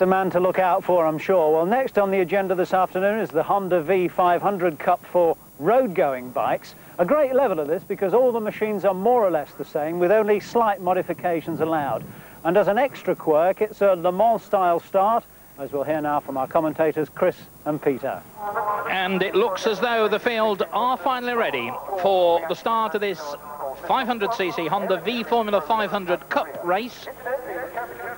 That's a man to look out for, I'm sure. Well, next on the agenda this afternoon is the Honda V500 Cup for road-going bikes. A great level of this because all the machines are more or less the same, with only slight modifications allowed. And as an extra quirk, it's a Le Mans-style start, as we'll hear now from our commentators Chris and Peter. And it looks as though the field are finally ready for the start of this 500cc Honda V Formula 500 Cup race.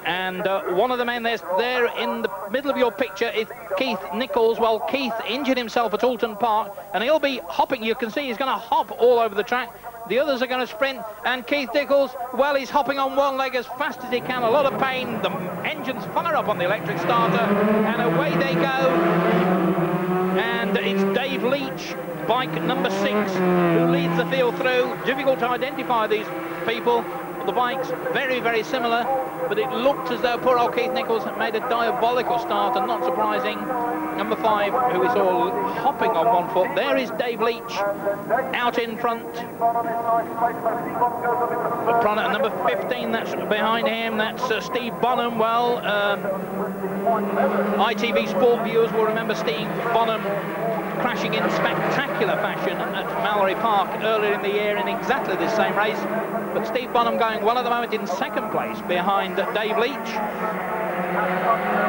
And one of the men there in the middle of your picture is Keith Nicholls. Well, Keith injured himself at Alton Park, and he'll be hopping. You can see he's going to hop all over the track. The others are going to sprint, and Keith Nicholls, well, he's hopping on one leg as fast as he can. A lot of pain. The engines fire up on the electric starter, and away they go. And it's Dave Leach, bike number 6, who leads the field through. Difficult to identify these people. The bike's very, very similar, but it looked as though poor old Keith Nicholls had made a diabolical start, and not surprising. Number 5, who we saw hopping on one foot. There is Dave Leach out in front. At number 15, that's behind him, that's Steve Bonhomme. Well, ITV Sport viewers will remember Steve Bonhomme crashing in spectacular fashion at Mallory Park earlier in the year in exactly this same race. But Steve Bonhomme going well at the moment in second place behind Dave Leach.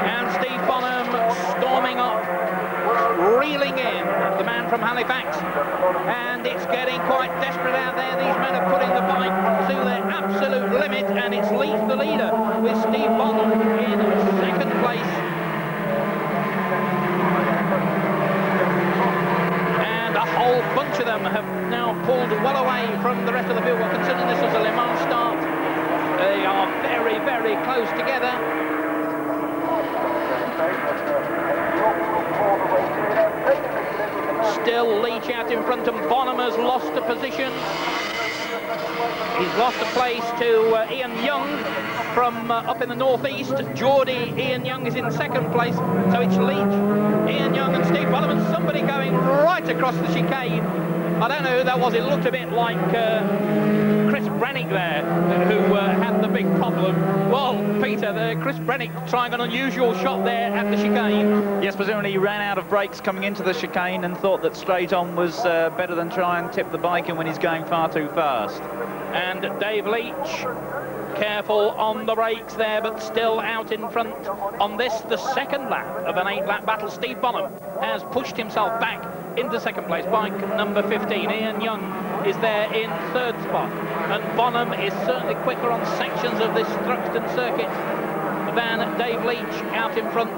And Steve Bonhomme storming up, reeling in the man from Halifax. And it's getting quite desperate out there. These men are putting the bike to their absolute limit, and it's Leach the leader with Steve Bonhomme in second place. A whole bunch of them have now pulled well away from the rest of the field. Well, considering this was a Le Mans start, they are very, very close together. Still Leach out in front, and Bonhomme has lost a position. He's lost a place to Ian Young from up in the northeast. Geordie Ian Young is in second place, so it's Leach, Ian Young and Steve Bonhomme, and somebody going right across the chicane. I don't know who that was. It looked a bit like Chris Brenneck there, who had the big problem. Well, Peter, Chris Brenneck trying an unusual shot there at the chicane. Yes, presumably he ran out of brakes coming into the chicane and thought that straight on was better than try and tip the bike in when he's going far too fast. And Dave Leach, careful on the brakes there, but still out in front on this, the second lap of an 8-lap battle. Steve Bonhomme has pushed himself back into second place. Bike number 15, Ian Young, is there in third spot, and Bonhomme is certainly quicker on sections of this Thruxton circuit than Dave Leach out in front.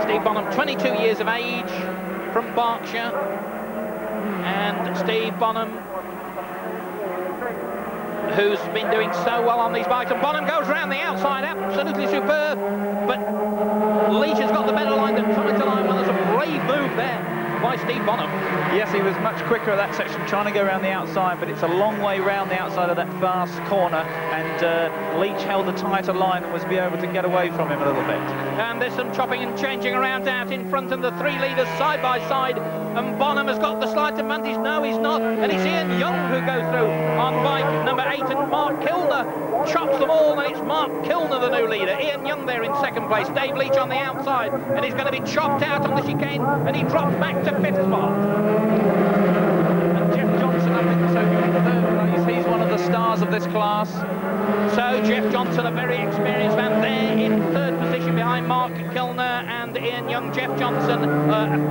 Steve Bonhomme, 22 years of age, from Berkshire, and Steve Bonhomme, who's been doing so well on these bikes, and Bonhomme goes round the outside, absolutely superb, but Leach has got the better line than tried to line. Well, there's a brave move there by Steve Bonhomme. Yes, he was much quicker at that section, trying to go around the outside, but it's a long way round the outside of that fast corner, and Leach held a tighter line and was able to get away from him a little bit. And there's some chopping and changing around out in front, and the 3 leaders side by side, and Bonhomme has got the slight advantage. No, he's not, and it's Ian Young who goes through on bike number 8, and Mark Kilner chops them all, and it's Mark Kilner, the new leader. Ian Young there in second place, Dave Leach on the outside, and he's going to be chopped out on the chicane, and he drops back to 5th spot. And Geoff Johnson, I think, so in third place. He's one of the stars of this class. So Geoff Johnson, a very experienced man, there in third position behind Mark Kilner and Ian Young. Geoff Johnson,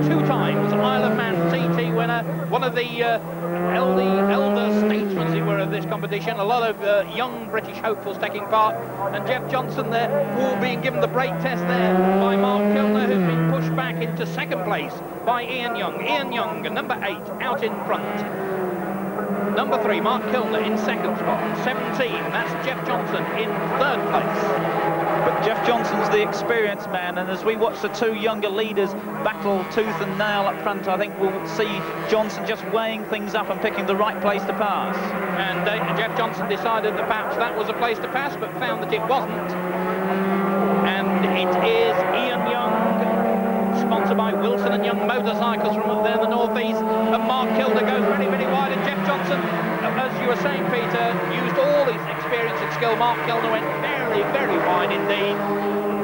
2 times Isle of Man TT winner, one of the elder statesmen, as it were, of this competition. A lot of young British hopefuls taking part, and Geoff Johnson there, all being given the brake test there by Mark Kilner, who's been pushed back into second place by Ian Young. Ian Young, number 8, out in front. Number 3, Mark Kilner in second spot. 17, that's Geoff Johnson in third place. But Geoff Johnson's the experienced man, and as we watch the 2 younger leaders battle tooth and nail up front, I think we'll see Johnson just weighing things up and picking the right place to pass. And Geoff Johnson decided that perhaps that was a place to pass, but found that it wasn't. And it is Ian Young sponsored by Wilson and Young Motorcycles from up there in the northeast. And Mark Kilner goes very, very wide, and Geoff Johnson, as you were saying, Peter, used all his experience and skill. Mark Kilner went very, very wide indeed,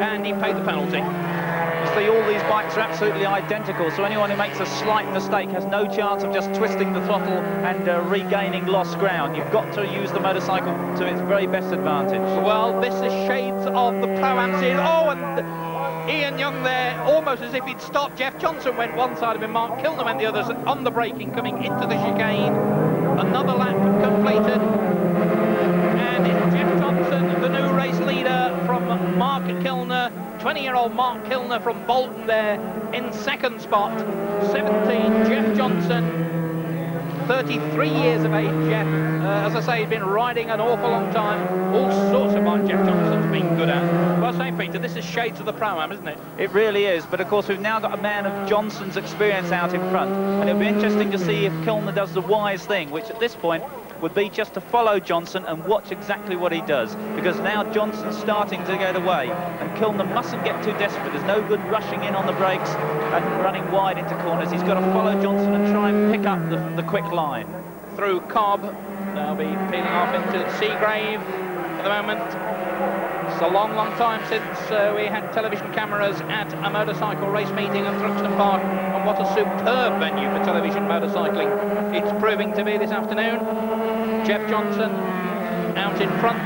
and he paid the penalty. You see, all these bikes are absolutely identical, so anyone who makes a slight mistake has no chance of just twisting the throttle and regaining lost ground. You've got to use the motorcycle to its very best advantage. Well, this is shades of the Pro-Am series. Oh, and Ian Young there, almost as if he'd stopped. Geoff Johnson went one side of him, Mark Kilner went the others on the braking, coming into the chicane. Another lap completed, and it's Geoff Johnson, the new race leader from Mark Kilner, 20-year-old Mark Kilner from Bolton there in second spot. 17, Geoff Johnson, 33 years of age. Geoff, as I say, he's been riding an awful long time. All sorts of bikes Geoff Johnson's been good at. Well, I say, Peter, this is shades of the Pro-Am, isn't it? It really is, but of course we've now got a man of Johnson's experience out in front, and it'll be interesting to see if Kilner does the wise thing, which at this point would be just to follow Johnson and watch exactly what he does, because now Johnson's starting to get away, and Kilner mustn't get too desperate. There's no good rushing in on the brakes and running wide into corners. He's got to follow Johnson and try and pick up the quick line. Through Cobb, they'll be peeling off into Seagrave at the moment. It's a long, long time since we had television cameras at a motorcycle race meeting at Thruxton Park, and what a superb venue for television motorcycling it's proving to be this afternoon. Geoff Johnson out in front,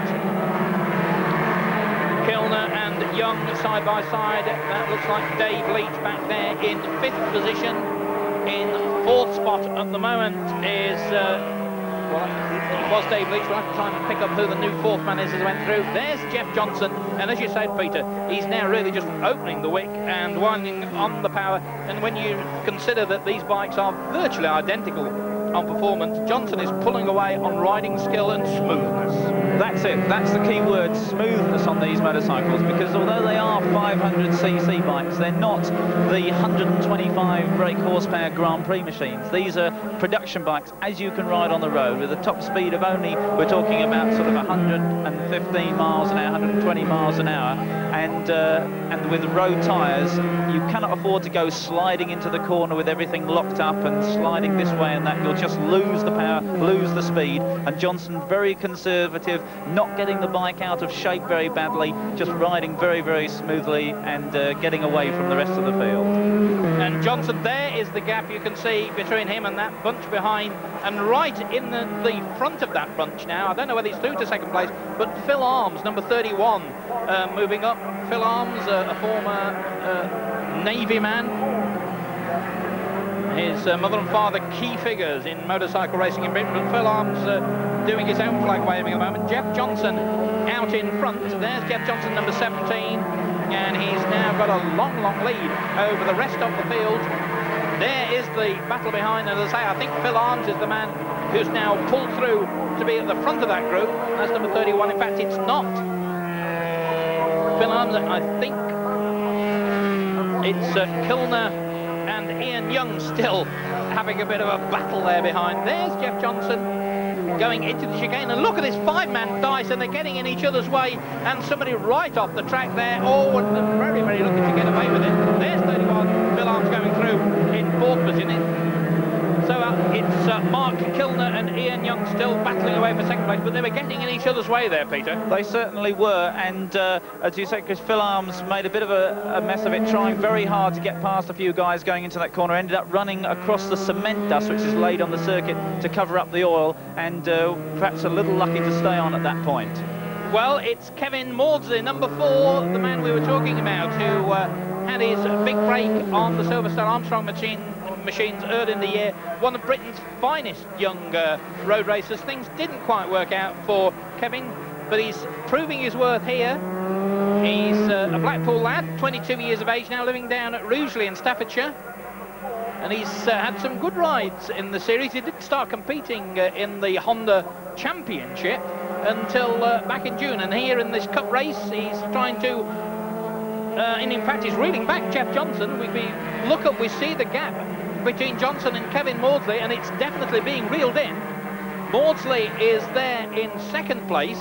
Kilner and Young side by side. That looks like Dave Leach back there in 5th position. In 4th spot at the moment is well, it was Dave Leach. We'll have to try and pick up who the new 4th man is as I went through. There's Geoff Johnson, and as you said, Peter, he's now really just opening the wick and winding on the power. And when you consider that these bikes are virtually identical on performance, Johnson is pulling away on riding skill and smoothness. That's it. That's the key word, smoothness on these motorcycles, because although they are 500cc bikes, they're not the 125 brake horsepower Grand Prix machines. These are production bikes, as you can ride on the road, with a top speed of only, we're talking about sort of 115 miles an hour, 120 miles an hour, and with road tyres, you cannot afford to go sliding into the corner with everything locked up and sliding this way and that. You'll just lose the power, lose the speed, and Johnson very conservative, not getting the bike out of shape very badly, just riding very, very smoothly and getting away from the rest of the field. And Johnson, there is the gap you can see between him and that bunch behind, and right in the front of that bunch now, I don't know whether he's through to second place, but Phil Arms, number 31, moving up. Phil Arms, a former Navy man. His mother and father, key figures in motorcycle racing in Britain, but Phil Arms doing his own flag waving at the moment. Geoff Johnson out in front. There's Geoff Johnson, number 17, and he's now got a long, long lead over the rest of the field. There is the battle behind, and as I say, I think Phil Arms is the man who's now pulled through to be at the front of that group. That's number 31. In fact, it's not Phil Arms. I think it's Kilner and Ian Young still having a bit of a battle there behind. There's Geoff Johnson going into the chicane, and look at this 5-man dice, and they're getting in each other's way, and somebody right off the track there. Oh, and they're very, very lucky to get away with it. There's 31, Phil Arms going through in 4th position. So it's Mark Kilner and Ian Young still battling away for second place, but they were getting in each other's way there, Peter. They certainly were, and as you said, because Phil Arms made a bit of a mess of it, trying very hard to get past a few guys going into that corner, ended up running across the cement dust which is laid on the circuit to cover up the oil, and perhaps a little lucky to stay on at that point. Well, it's Kevin Mawdsley, number 4, the man we were talking about, who had his big break on the Silverstone Armstrong machines early in the year, one of Britain's finest young road racers. Things didn't quite work out for Kevin, but he's proving his worth here. He's a Blackpool lad, 22 years of age now, living down at Rugeley in Staffordshire, and he's had some good rides in the series. He didn't start competing in the Honda Championship until back in June, and here in this cup race he's trying to and in fact he's reeling back Geoff Johnson. Look up, we see the gap between Johnson and Kevin Mawdsley, and it's definitely being reeled in. Mawdsley is there in second place,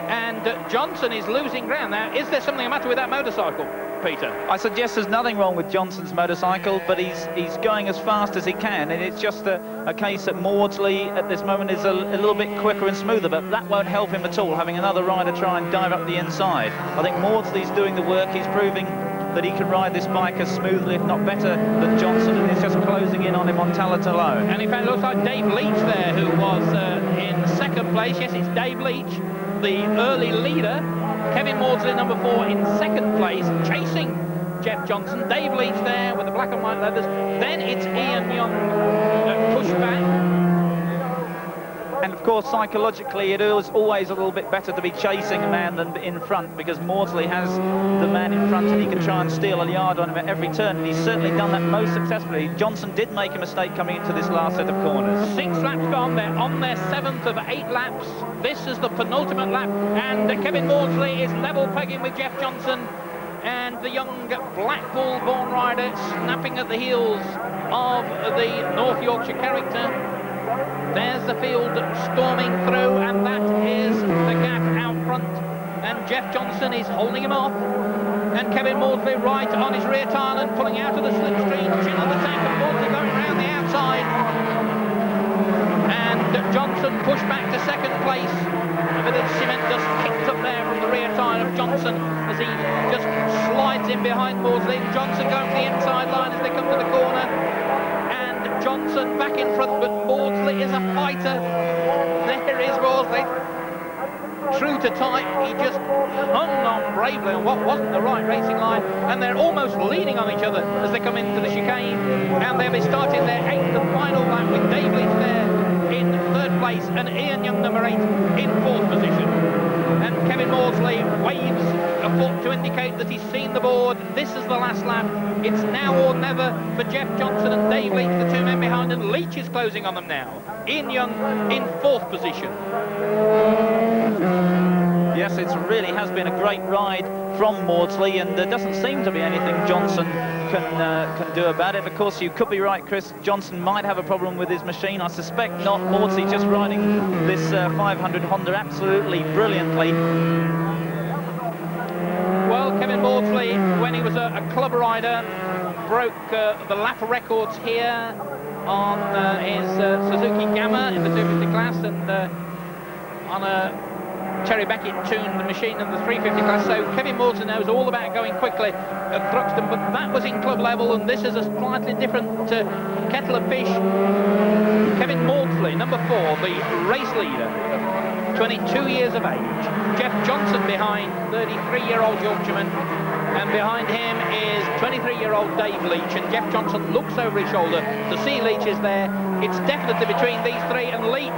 and Johnson is losing ground. Now, is there something the matter with that motorcycle? Peter? I suggest there's nothing wrong with Johnson's motorcycle, but he's going as fast as he can, and it's just a case that Mawdsley at this moment is a little bit quicker and smoother, but that won't help him at all, having another rider try and dive up the inside. I think Mawdsley's doing the work. He's proving that he can ride this bike as smoothly, if not better, than Johnson, and he's just closing in on him on talent alone. And in fact, it looks like Dave Leach there, who was in second place. Yes, it's Dave Leach, the early leader. Kevin Mawdsley, number 4, in second place, chasing Geoff Johnson. Dave Leach there with the black and white leathers. Then it's Ian Young pushed back. And of course, psychologically, it is always a little bit better to be chasing a man than in front, because Mawdsley has the man in front and he can try and steal a yard on him at every turn, and he's certainly done that most successfully. Johnson did make a mistake coming into this last set of corners. 6 laps gone. They're on their 7th of 8 laps. This is the penultimate lap, and Kevin Mawdsley is level pegging with Geoff Johnson, and the young Blackpool-born rider snapping at the heels of the North Yorkshire character. There's the field storming through, and that is the gap out front, and Geoff Johnson is holding him off, and Kevin Mawdsley right on his rear tyre and pulling out of the slipstream, chin on the tank, and Mawdsley going around the outside, and Johnson pushed back to second place. A bit of cement dust kicked up there from the rear tyre of Johnson as he just slides in behind Mawdsley. Johnson going to the inside line as they come to the corner. Johnson back in front, but Mawdsley is a fighter. There is Mawdsley, true to type. He just hung on bravely on what wasn't the right racing line, and they're almost leaning on each other as they come into the chicane, and they'll be starting their 8th and final lap with Dave Leach there in 3rd place and Ian Young, number 8, in 4th position. And Kevin Mawdsley waves a foot to indicate that he's seen the board. This is the last lap. It's now or never for Geoff Johnson and Dave Leach, the 2 men behind, and Leach is closing on them now. Ian Young in 4th position. Yes, it really has been a great ride from Mawdsley, and there doesn't seem to be anything Johnson can do about it. Of course, you could be right, Chris. Johnson might have a problem with his machine. I suspect not. Mawdsley just riding this 500 Honda absolutely brilliantly. Well, Kevin Mawdsley, when he was a club rider, broke the lap records here on his Suzuki Gamma in the 250 class, and on a Terry Beckett-tuned machine in the 350 class. So Kevin Mawdsley knows all about going quickly at Thruxton, but that was in club level, and this is a slightly different kettle of fish. Kevin Mawdsley, number 4, the race leader, 22 years of age. Geoff Johnson behind, 33-year-old Yorkshireman, and behind him is 23-year-old Dave Leach, and Geoff Johnson looks over his shoulder to see Leach is there. It's definitely between these 3, and Leach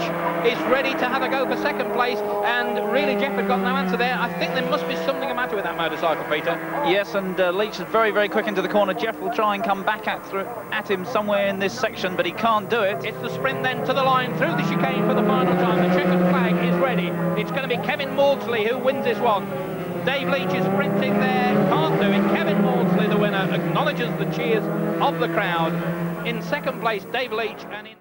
is ready to have a go for second place, and really Geoff had got no answer there. I think there must be something the matter with that motorcycle, Peter. Yes, and Leach is very, very quick into the corner. Geoff will try and come back at him somewhere in this section, but he can't do it. It's the sprint then to the line through the chicane for the final time. The checkered flag is ready. It's going to be Kevin Mawdsley who wins this one. Dave Leach is sprinting there, can't do it. Kevin Mawdsley, the winner, acknowledges the cheers of the crowd. In second place, Dave Leach, and in